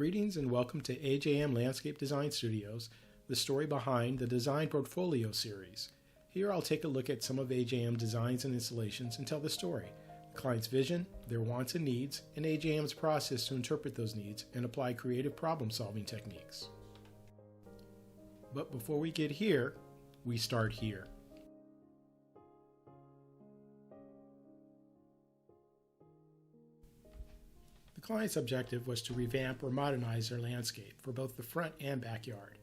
Greetings and welcome to AJM Landscape Design Studios, the story behind the Design Portfolio series. Here I'll take a look at some of AJM designs and installations and tell the story, the client's vision, their wants and needs, and AJM's process to interpret those needs and apply creative problem-solving techniques. But before we get here, we start here. The client's objective was to revamp or modernize their landscape for both the front and backyard.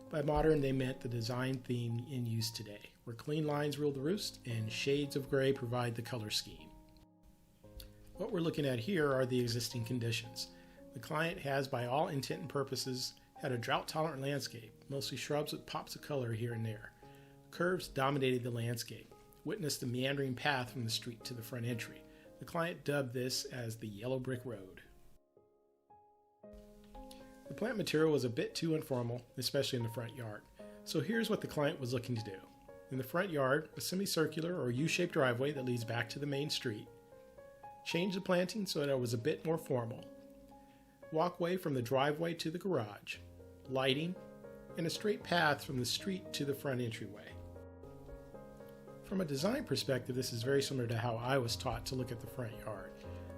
By modern, they meant the design theme in use today, where clean lines rule the roost and shades of gray provide the color scheme. What we're looking at here are the existing conditions. The client has, by all intent and purposes, had a drought-tolerant landscape, mostly shrubs with pops of color here and there. Curves dominated the landscape. Witness the meandering path from the street to the front entry. The client dubbed this as the Yellow Brick Road. The plant material was a bit too informal, especially in the front yard. So here's what the client was looking to do. In the front yard, a semicircular or U-shaped driveway that leads back to the main street. Change the planting so that it was a bit more formal. Walkway from the driveway to the garage. Lighting, and a straight path from the street to the front entryway. From a design perspective, this is very similar to how I was taught to look at the front yard.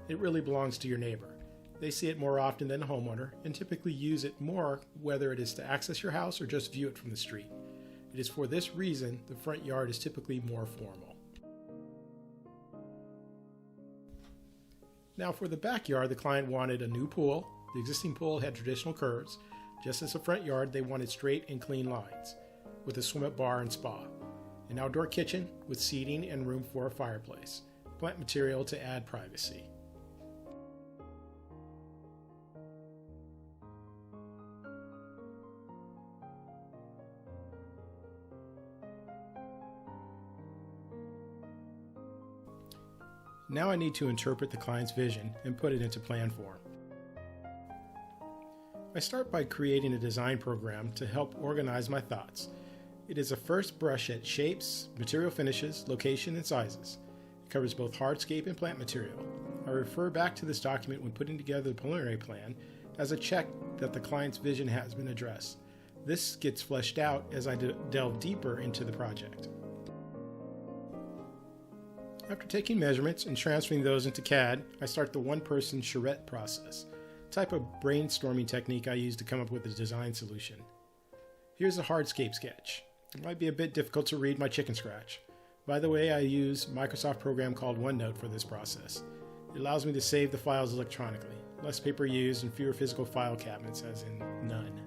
It really belongs to your neighbor. They see it more often than the homeowner and typically use it more whether it is to access your house or just view it from the street. It is for this reason the front yard is typically more formal. Now for the backyard, the client wanted a new pool. The existing pool had traditional curves. Just as the front yard, they wanted straight and clean lines with a swim-up bar and spa. An outdoor kitchen with seating and room for a fireplace. Plant material to add privacy. Now I need to interpret the client's vision and put it into plan form. I start by creating a design program to help organize my thoughts. It is a first brush at shapes, material finishes, location, and sizes. It covers both hardscape and plant material. I refer back to this document when putting together the preliminary plan as a check that the client's vision has been addressed. This gets fleshed out as I delve deeper into the project. After taking measurements and transferring those into CAD, I start the one-person charrette process, a type of brainstorming technique I use to come up with a design solution. Here's a hardscape sketch. It might be a bit difficult to read my chicken scratch. By the way, I use a Microsoft program called OneNote for this process. It allows me to save the files electronically. Less paper used and fewer physical file cabinets, as in none.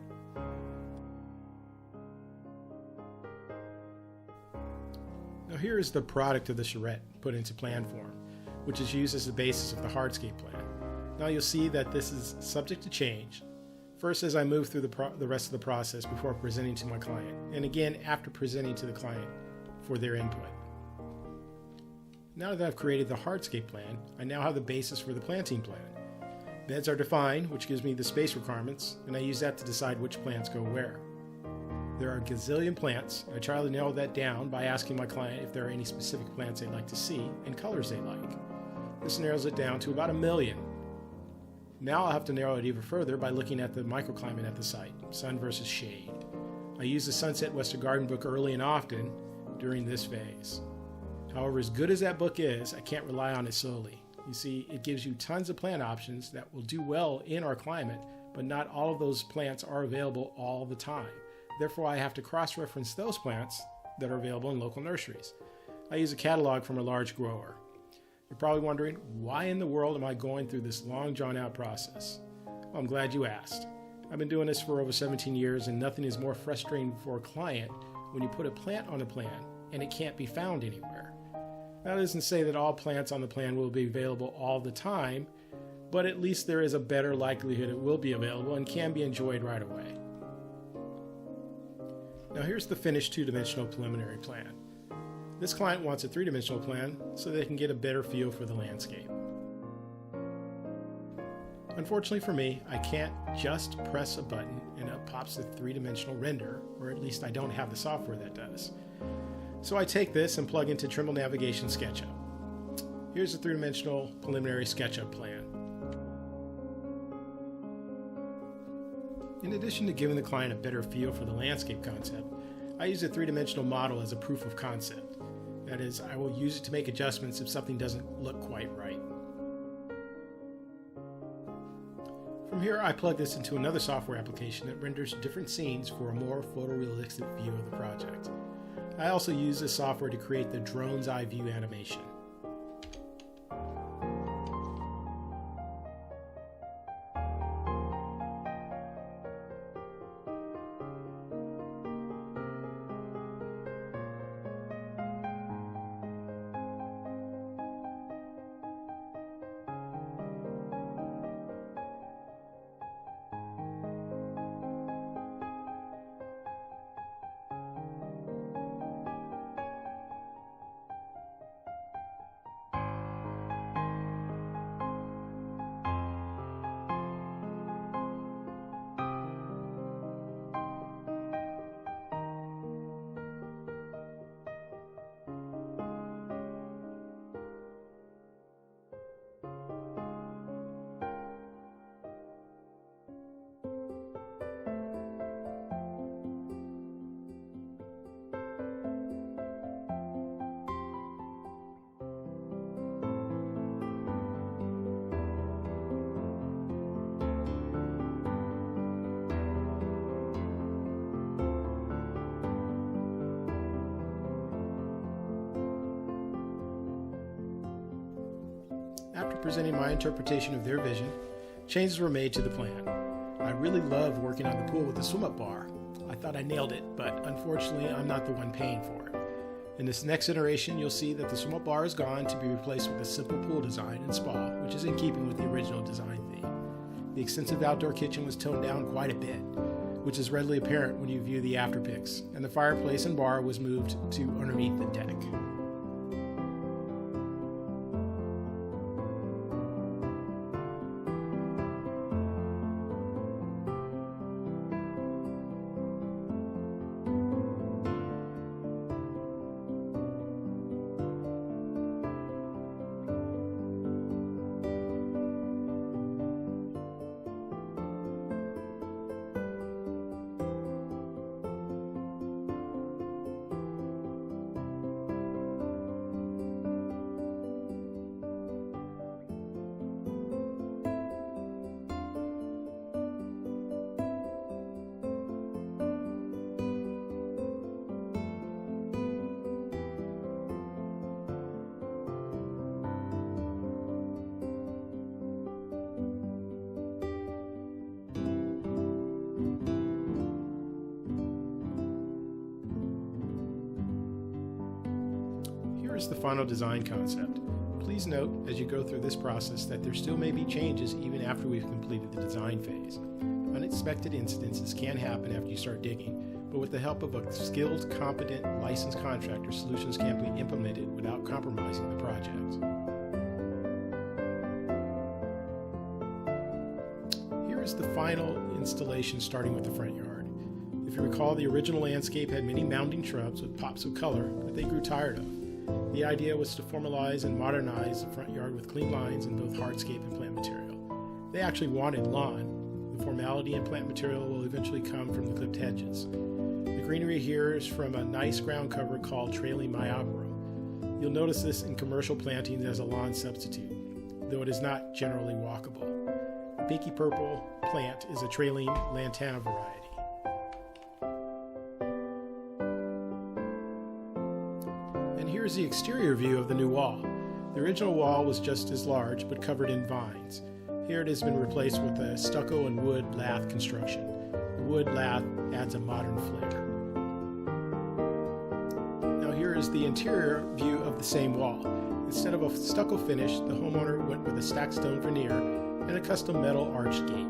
Now here is the product of the charrette put into plan form, which is used as the basis of the hardscape plan. Now you'll see that this is subject to change. First as I move through the rest of the process before presenting to my client, and again after presenting to the client for their input. Now that I've created the hardscape plan, I now have the basis for the planting plan. Beds are defined, which gives me the space requirements, and I use that to decide which plants go where. There are a gazillion plants. I try to narrow that down by asking my client if there are any specific plants they'd like to see and colors they like. This narrows it down to about 1 million. Now I'll have to narrow it even further by looking at the microclimate at the site, sun versus shade. I use the Sunset Western Garden book early and often during this phase. However, as good as that book is, I can't rely on it solely. You see, it gives you tons of plant options that will do well in our climate, but not all of those plants are available all the time. Therefore, I have to cross-reference those plants that are available in local nurseries. I use a catalog from a large grower. You're probably wondering, why in the world am I going through this long, drawn-out process? Well, I'm glad you asked. I've been doing this for over 17 years, and nothing is more frustrating for a client when you put a plant on a plan and it can't be found anywhere. That doesn't say that all plants on the plan will be available all the time, but at least there is a better likelihood it will be available and can be enjoyed right away. Now here's the finished two-dimensional preliminary plan. This client wants a three-dimensional plan so they can get a better feel for the landscape. Unfortunately for me, I can't just press a button and up pops the three-dimensional render, or at least I don't have the software that does. So I take this and plug into Trimble Navigation SketchUp. Here's a three-dimensional preliminary SketchUp plan. In addition to giving the client a better feel for the landscape concept, I use a three-dimensional model as a proof of concept. That is, I will use it to make adjustments if something doesn't look quite right. From here, I plug this into another software application that renders different scenes for a more photorealistic view of the project. I also use this software to create the drone's eye view animation. After presenting my interpretation of their vision, changes were made to the plan. I really love working on the pool with the swim-up bar. I thought I nailed it, but unfortunately I'm not the one paying for it. In this next iteration, you'll see that the swim-up bar is gone to be replaced with a simple pool design and spa, which is in keeping with the original design theme. The extensive outdoor kitchen was toned down quite a bit, which is readily apparent when you view the after pics, and the fireplace and bar was moved to underneath the deck. Here is the final design concept. Please note as you go through this process that there still may be changes even after we've completed the design phase. Unexpected incidences can happen after you start digging, but with the help of a skilled, competent, licensed contractor, solutions can be implemented without compromising the project. Here is the final installation starting with the front yard. If you recall, the original landscape had many mounding shrubs with pops of color that they grew tired of. The idea was to formalize and modernize the front yard with clean lines in both hardscape and plant material. They actually wanted lawn. The formality and plant material will eventually come from the clipped hedges. The greenery here is from a nice ground cover called Trailing Myabro. You'll notice this in commercial plantings as a lawn substitute, though it is not generally walkable. The pinky purple plant is a Trailing Lantana variety. And here's the exterior view of the new wall. The original wall was just as large, but covered in vines. Here it has been replaced with a stucco and wood lath construction. The wood lath adds a modern flair. Now here is the interior view of the same wall. Instead of a stucco finish, the homeowner went with a stacked stone veneer and a custom metal arched gate.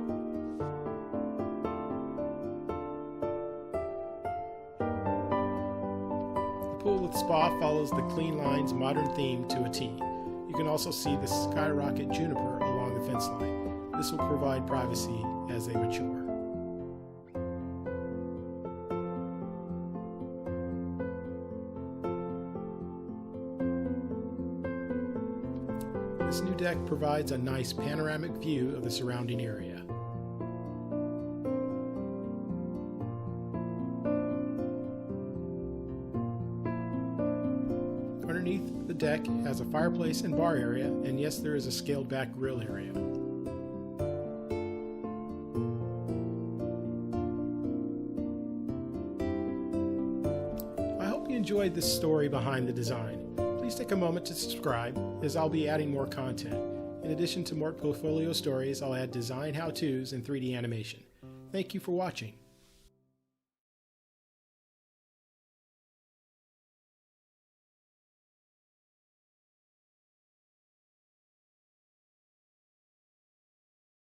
The pool with spa follows the clean lines modern theme to a T. You can also see the skyrocket juniper along the fence line. This will provide privacy as they mature. This new deck provides a nice panoramic view of the surrounding area. underneath the deck has a fireplace and bar area, and yes, there is a scaled back grill area. I hope you enjoyed this story behind the design. Please take a moment to subscribe, as I'll be adding more content. In addition to more portfolio stories, I'll add design how-tos and 3D animation. Thank you for watching.